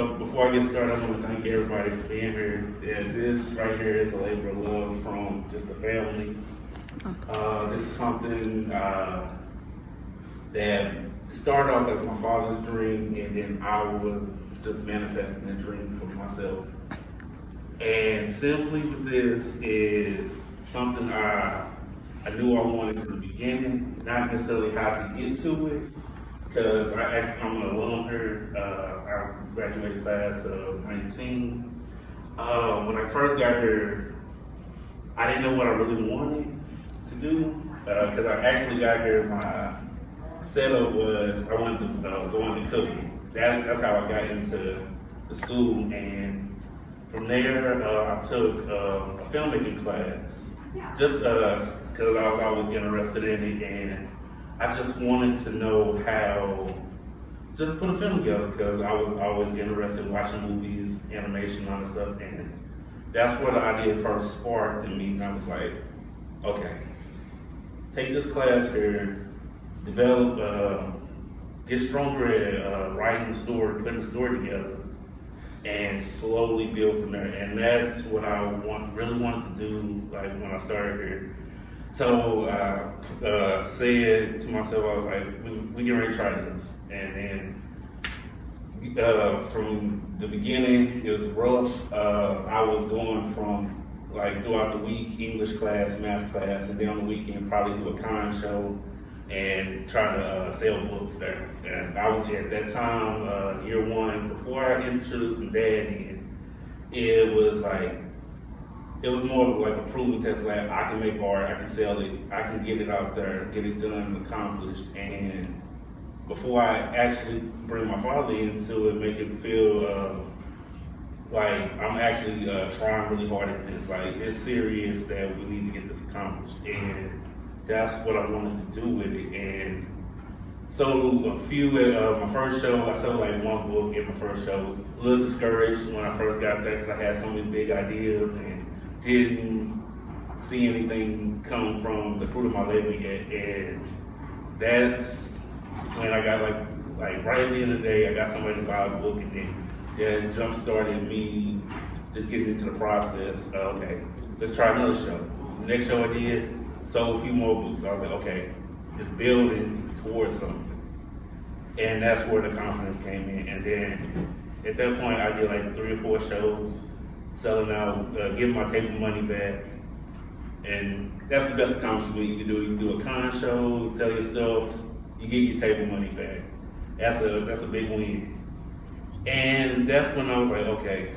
before I get started, I want to thank everybody for being here. Yeah, this right here is a labor of love from just the family. This is something that started off as my father's dream, and then I was just manifesting the dream for myself. And simply with this is something I knew I wanted from the beginning, not necessarily how to get to it, because I'm an alum here. I graduated class of 19. When I first got here, I didn't know what I really wanted to do, because I actually got here, my setup was I wanted to go into cooking. That's how I got into the school, and from there I took a filmmaking class, just because I was always interested in it, and I just wanted to know how just put a film together, because I was always interested in watching movies, animation, all that stuff, and that's where the idea first sparked in me, and I was like, okay, take this class here, develop, get stronger at writing the story, putting the story together, and slowly build from there. And that's what I really wanted to do, like when I started here. So I said to myself, I was like, we get ready to try this. And then from the beginning, it was rough. I was going from like throughout the week, English class, math class, and then on the weekend probably do a con show and try to sell books there. And I was at that time, year one, before I introduced my dad in, it was more of like a proving test, like I can make art, I can sell it, I can get it out there, get it done and accomplished. And before I actually bring my father into it, make him feel like I'm actually trying really hard at this, like it's serious that we need to get this accomplished. And that's what I wanted to do with it. And so a few at my first show, I sold like one book at my first show. A little discouraged when I first got there, because I had so many big ideas and didn't see anything come from the fruit of my labor yet. And that's when I got like right at the end of the day, I got somebody to buy a book, and then that jump started me just getting into the process. Okay, let's try another show. The next show I did, sold a few more books. I was like, okay, it's building towards something. And that's where the confidence came in. And then at that point, I did like 3 or 4 shows, selling out, giving my table money back. And that's the best accomplishment you can do. You can do a con show, sell your stuff, you get your table money back. That's a big win. And that's when I was like, okay,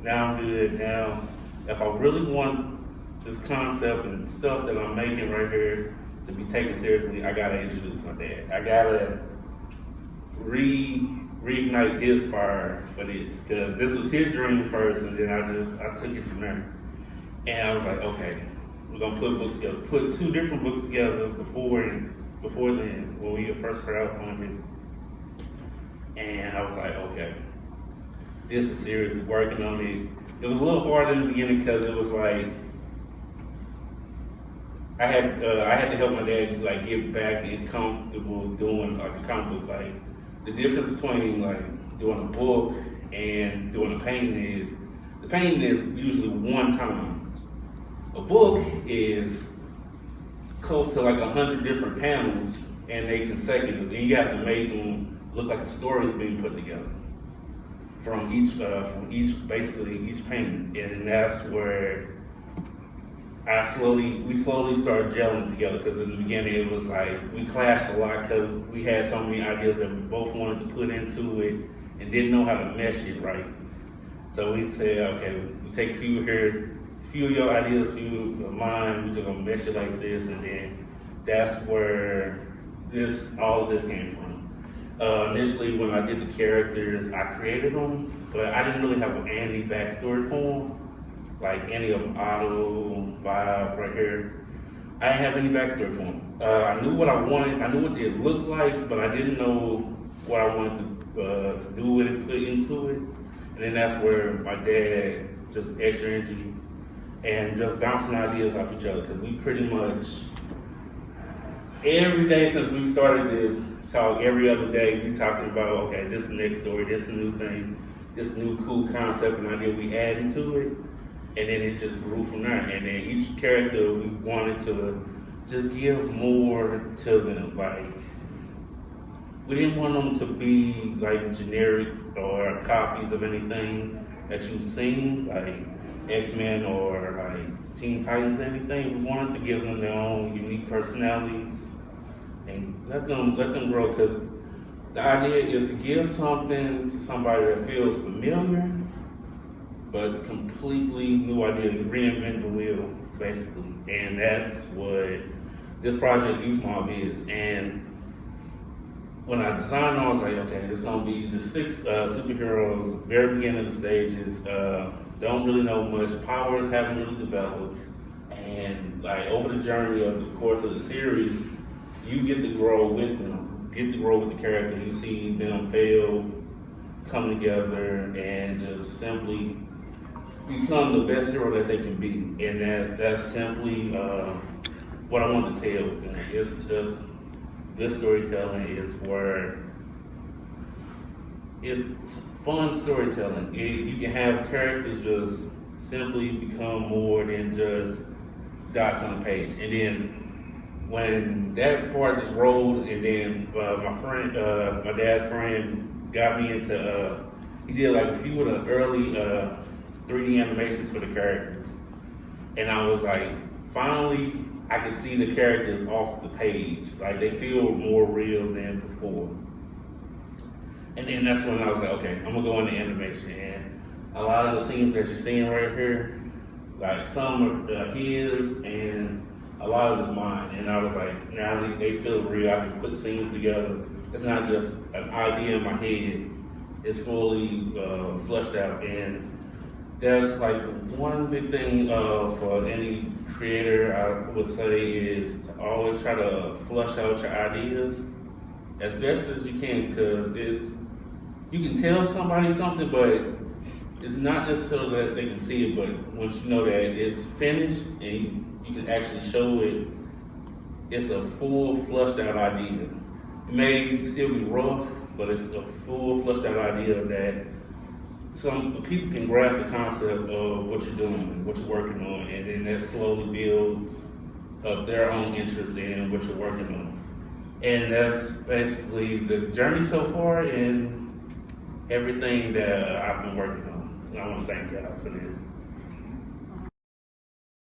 now I'm good. Now, if I really want this concept and stuff that I'm making right here to be taken seriously, I gotta introduce my dad. I gotta reignite his fire for this, because this was his dream first, and then I took it from there. And I was like, okay, we're gonna put books together. Put 2 different books together before then, when we first crowdfunded. And I was like, okay, this is serious. We're working on it. It was a little hard in the beginning, because it was like I had to help my dad like get back and comfortable doing like a comic book. Like the difference between like doing a book and doing a painting is, the painting is usually one time. A book is close to like 100 different panels, and they consecutive. And you have to make them look like the story is being put together from each painting. And that's where we slowly started gelling together, because in the beginning it was like we clashed a lot, because we had so many ideas that we both wanted to put into it and didn't know how to mesh it right. So we said, okay, we take a few of your ideas, few of mine, we're just gonna mesh it like this, and then that's where all of this came from. Initially, when I did the characters, I created them, but I didn't really have any backstory for them. Like any of them, Otto, Vibe, right here. I didn't have any backstory for them. I knew what I wanted, I knew what it looked like, but I didn't know what I wanted to do with it, put into it. And then that's where my dad, just extra energy, and just bouncing ideas off each other, because we pretty much, every day since we started this talk, every other day, we talking about, okay, this is the next story, this is the new thing. this new cool concept and idea we added to it, and then it just grew from there. And then each character we wanted to just give more to them. Like, we didn't want them to be like generic or copies of anything that you've seen, like X-Men or like Teen Titans, anything. We wanted to give them their own unique personalities and let them grow, because the idea is to give something to somebody that feels familiar, but completely new idea, to reinvent the wheel, basically. And that's what this project Youth Mob is. And when I designed it, I was like, okay, it's gonna be just 6 superheroes, very beginning of the stages, don't really know much, powers haven't really developed, and like over the journey of the course of the series, you get to grow with them, get to grow with the character. You see them fail, come together, and just simply become the best hero that they can be. And that's simply what I want to tell them. It's just, this storytelling is where it's fun storytelling. You can have characters just simply become more than just dots on a page. And then when that part just rolled, and then my dad's friend got me into, he did like a few of the early 3D animations for the characters. And I was like, finally, I could see the characters off the page. Like, they feel more real than before. And then that's when I was like, okay, I'm gonna go into animation. And a lot of the scenes that you're seeing right here, like some are his and a lot of it's mine. And I was like, now they feel real. I can put scenes together. It's not just an idea in my head. It's fully fleshed out. And that's like one big thing for any creator, I would say, is to always try to flush out your ideas as best as you can, because you can tell somebody something, but it's not necessarily that they can see it, but once you know that it's finished and you can actually show it, it's a full flushed out idea. It may still be rough, but it's a full flushed out idea that some people can grasp the concept of what you're doing, what you're working on, and then that slowly builds up their own interest in what you're working on. And that's basically the journey so far and everything that I've been working on. And I want to thank y'all for this.